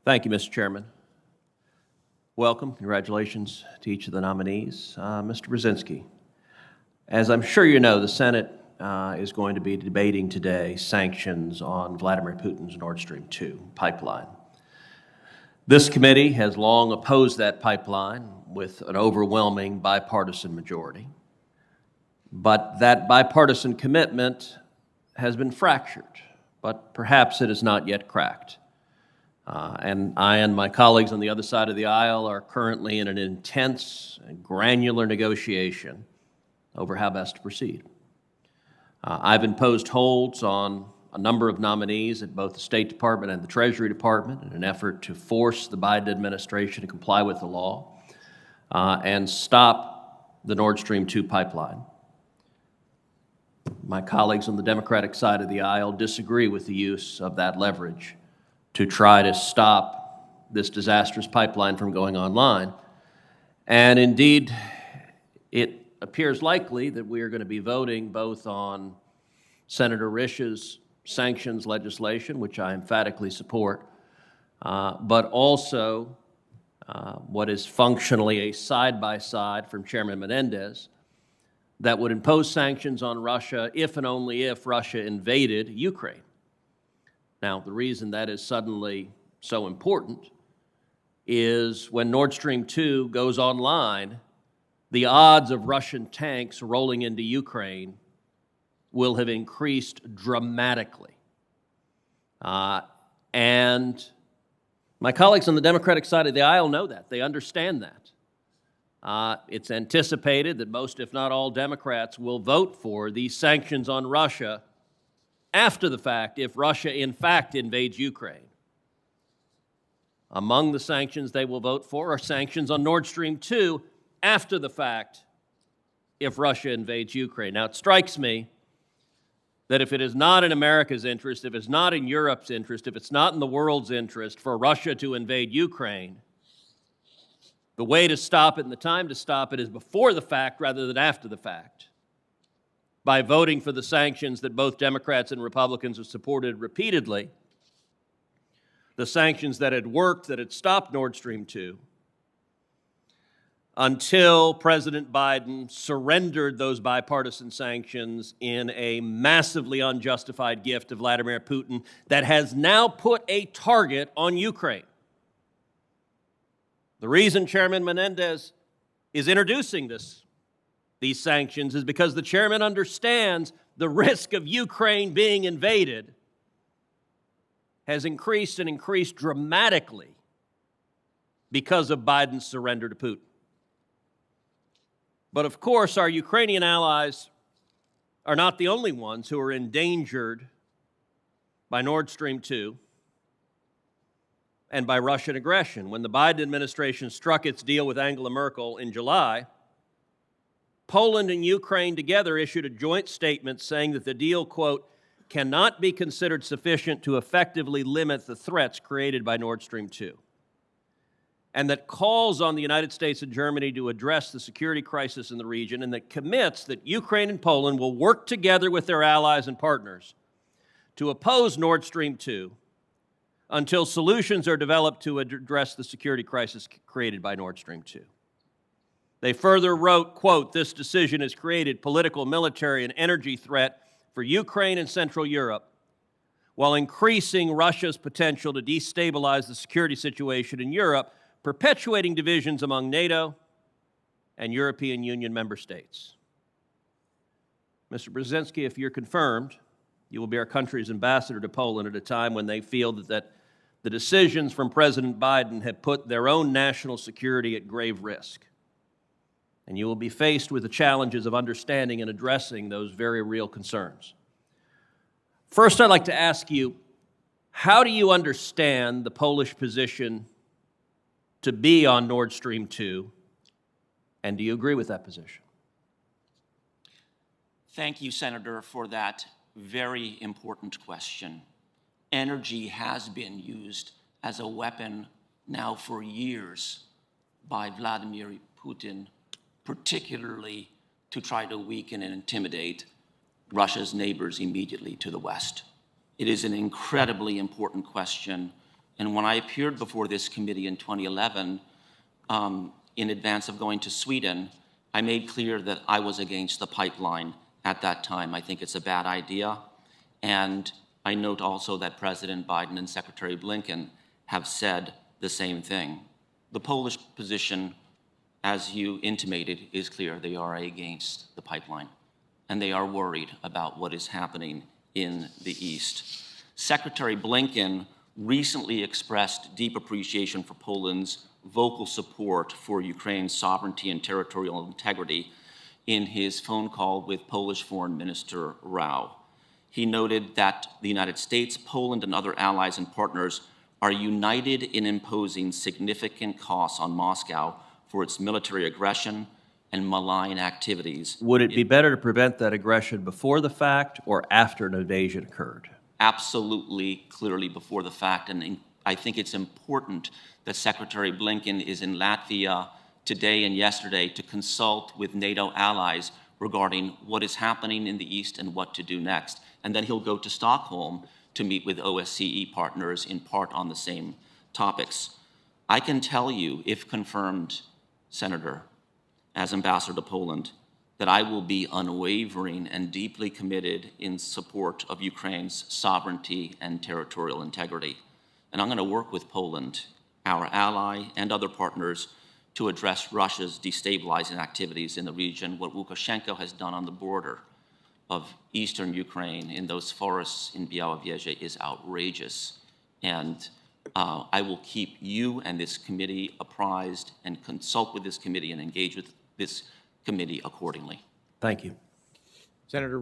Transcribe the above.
Thank you, Mr. Chairman. Welcome. Congratulations to each of the nominees. Mr. Brzezinski, as I'm sure you know, the Senate is going to be debating today sanctions on Vladimir Putin's Nord Stream 2 pipeline. This committee has long opposed that pipeline with an overwhelming bipartisan majority. But that bipartisan commitment has been fractured, but perhaps it is not yet cracked. And I and my colleagues on the other side of the aisle are currently in an intense and granular negotiation over how best to proceed. I've imposed holds on a number of nominees at both the State Department and the Treasury Department in an effort to force the Biden administration to comply with the law and stop the Nord Stream 2 pipeline. My colleagues on the Democratic side of the aisle disagree with the use of that leverage to try to stop this disastrous pipeline from going online. And indeed, it appears likely that we are going to be voting both on Senator Risch's sanctions legislation, which I emphatically support, but also what is functionally a side-by-side from Chairman Menendez that would impose sanctions on Russia if and only if Russia invaded Ukraine. Now, the reason that is suddenly so important is when Nord Stream 2 goes online, the odds of Russian tanks rolling into Ukraine will have increased dramatically. And my colleagues on the Democratic side of the aisle know that. They understand that. It's anticipated that most, if not all, Democrats will vote for these sanctions on Russia after the fact if Russia, in fact, invades Ukraine. Among the sanctions they will vote for are sanctions on Nord Stream 2 after the fact if Russia invades Ukraine. Now, it strikes me that if it is not in America's interest, if it's not in Europe's interest, if it's not in the world's interest for Russia to invade Ukraine, the way to stop it and the time to stop it is before the fact rather than after the fact, by voting for the sanctions that both Democrats and Republicans have supported repeatedly, the sanctions that had worked, that had stopped Nord Stream 2, until President Biden surrendered those bipartisan sanctions in a massively unjustified gift to Vladimir Putin that has now put a target on Ukraine. The reason Chairman Menendez is introducing these sanctions is because the chairman understands the risk of Ukraine being invaded has increased and increased dramatically because of Biden's surrender to Putin. But of course, our Ukrainian allies are not the only ones who are endangered by Nord Stream 2 and by Russian aggression. When the Biden administration struck its deal with Angela Merkel in July, Poland and Ukraine together issued a joint statement saying that the deal, quote, cannot be considered sufficient to effectively limit the threats created by Nord Stream 2, and that calls on the United States and Germany to address the security crisis in the region, and that commits that Ukraine and Poland will work together with their allies and partners to oppose Nord Stream 2 until solutions are developed to address the security crisis created by Nord Stream 2. They further wrote, quote, this decision has created political, military, and energy threat for Ukraine and Central Europe, while increasing Russia's potential to destabilize the security situation in Europe, perpetuating divisions among NATO and European Union member states. Mr. Brzezinski, if you're confirmed, you will be our country's ambassador to Poland at a time when they feel that the decisions from President Biden have put their own national security at grave risk. And you will be faced with the challenges of understanding and addressing those very real concerns. First, I'd like to ask you, how do you understand the Polish position to be on Nord Stream 2, and do you agree with that position? Thank you, Senator, for that very important question. Energy has been used as a weapon now for years by Vladimir Putin, particularly to try to weaken and intimidate Russia's neighbors immediately to the west. It is an incredibly important question, And when I appeared before this committee in 2011, in advance of going to Sweden, I made clear that I was against the pipeline at that time. I think it's a bad idea. And I note also that President Biden and Secretary Blinken have said the same thing. The Polish position, as you intimated, is clear. They are against the pipeline, and they are worried about what is happening in the East. Secretary Blinken recently expressed deep appreciation for Poland's vocal support for Ukraine's sovereignty and territorial integrity in his phone call with Polish Foreign Minister Rau. He noted that the United States, Poland, and other allies and partners are united in imposing significant costs on Moscow for its military aggression and malign activities. Would it be better to prevent that aggression before the fact or after an invasion occurred? Absolutely, clearly before the fact, and I think it's important that Secretary Blinken is in Latvia today and yesterday to consult with NATO allies regarding what is happening in the East and what to do next. And then he'll go to Stockholm to meet with OSCE partners in part on the same topics. I can tell you, if confirmed, Senator, as ambassador to Poland, that I will be unwavering and deeply committed in support of Ukraine's sovereignty and territorial integrity. And I'm going to work with Poland, our ally, and other partners to address Russia's destabilizing activities in the region. What Lukashenko has done on the border of eastern Ukraine in those forests in Białowieża is outrageous. And I will keep you and this committee apprised and consult with this committee and engage with this committee accordingly. Thank you. Senator